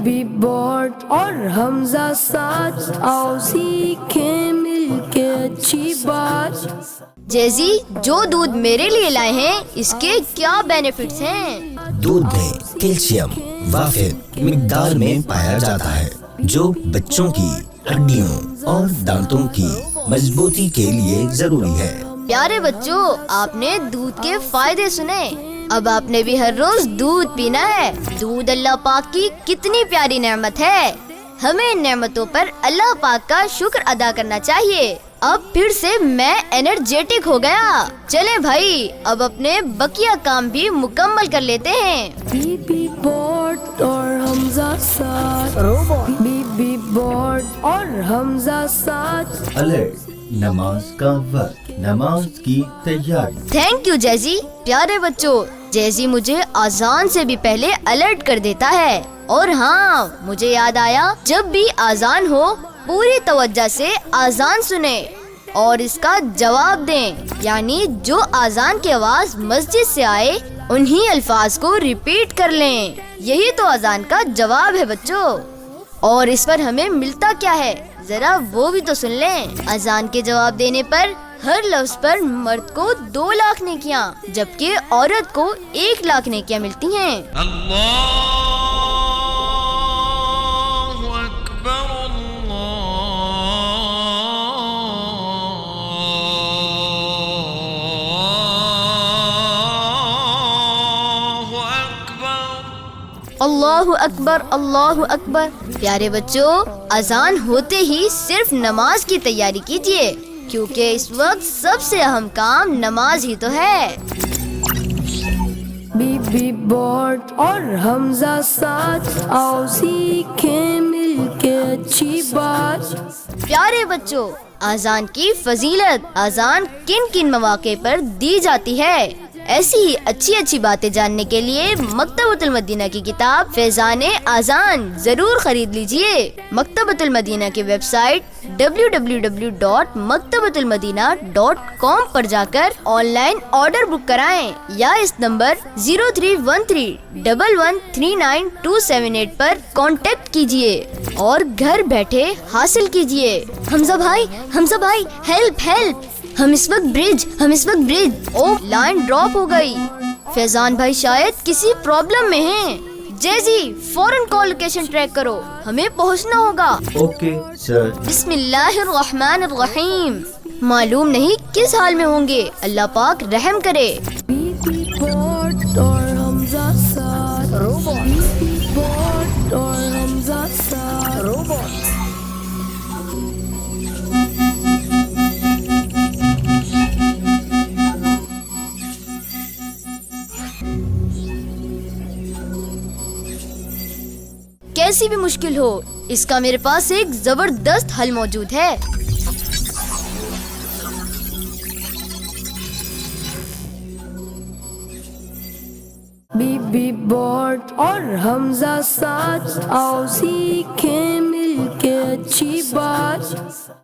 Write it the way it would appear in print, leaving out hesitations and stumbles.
Be board اور حمزہ ساتھ، آؤ سیکھیں مل کے اچھی بات۔ جیزی، جو دودھ میرے لیے لائے ہیں اس کے کیا بینیفٹس ہیں؟ دودھ میں کیلشیم وافر مقدار میں پایا جاتا ہے جو بچوں کی ہڈیوں اور دانتوں کی مضبوطی کے لیے ضروری ہے۔ پیارے بچوں، آپ نے دودھ کے فائدے سنے، اب آپ نے بھی ہر روز دودھ پینا ہے۔ دودھ اللہ پاک کی کتنی پیاری نعمت ہے، ہمیں ان نعمتوں پر اللہ پاک کا شکر ادا کرنا چاہیے۔ اب پھر سے میں انرجیٹک ہو گیا، چلے بھائی اب اپنے بقیہ کام بھی مکمل کر لیتے ہیں۔ بی بی بورڈ اور حمزہ ساتھ، بی بی بورڈ اور حمزہ ساتھ۔ الرٹ، نماز کا وقت، نماز کی تیاری۔ تھینک یو جیزی۔ پیارے بچوں، جیزی مجھے اذان سے بھی پہلے الرٹ کر دیتا ہے، اور ہاں مجھے یاد آیا، جب بھی اذان ہو پوری توجہ سے اذان سنیں اور اس کا جواب دیں، یعنی جو اذان کی آواز مسجد سے آئے انہی الفاظ کو ریپیٹ کر لیں۔ یہی تو اذان کا جواب ہے بچوں۔ اور اس پر ہمیں ملتا کیا ہے، ذرا وہ بھی تو سن لیں۔ اذان کے جواب دینے پر ہر لفظ پر مرد کو 2 لاکھ نیکیاں، جبکہ عورت کو 1 لاکھ نیکیاں ملتی ہیں۔ اللہ اکبر، اللہ اکبر۔ پیارے بچوں، اذان ہوتے ہی صرف نماز کی تیاری کیجیے، کیونکہ اس وقت سب سے اہم کام نماز ہی تو ہے۔ بی بی بورڈ اور حمزہ ساتھ، آؤ سیکھیں مل کے اچھی بات۔ پیارے بچوں، اذان کی فضیلت، اذان کن کن مواقع پر دی جاتی ہے، ایسی ہی اچھی باتیں جاننے کے لیے مکتبۃ المدینہ کی کتاب فیضان اذان ضرور خرید لیجئے۔ مکتبۃ المدینہ کی ویب سائٹ www.maktabatalmadina.com پر جا کر آن لائن آرڈر بک کرائیں، یا اس نمبر 0313113978 پر کانٹیکٹ کیجئے اور گھر بیٹھے حاصل کیجئے۔ حمزہ بھائی ہیلپ، ہم اس وقت برج او لائن ڈراپ ہو گئی۔ فیضان بھائی شاید کسی پرابلم میں ہیں۔ جیزی فوراً کال لوکیشن ٹریک کرو، ہمیں پہنچنا ہوگا۔ Okay sir. بسم اللہ الرحمن الرحیم۔ معلوم نہیں کس حال میں ہوں گے، اللہ پاک رحم کرے۔ بی بی بورڈ اور حمزہ ساتھ، بی بی بورڈ اور حمزہ ساتھ۔ کیسی بھی مشکل ہو، اس کا میرے پاس ایک زبردست حل موجود ہے۔ بی بی بورڈ اور حمزہ ساتھ، آؤ سیکھیں مل کے اچھی بات۔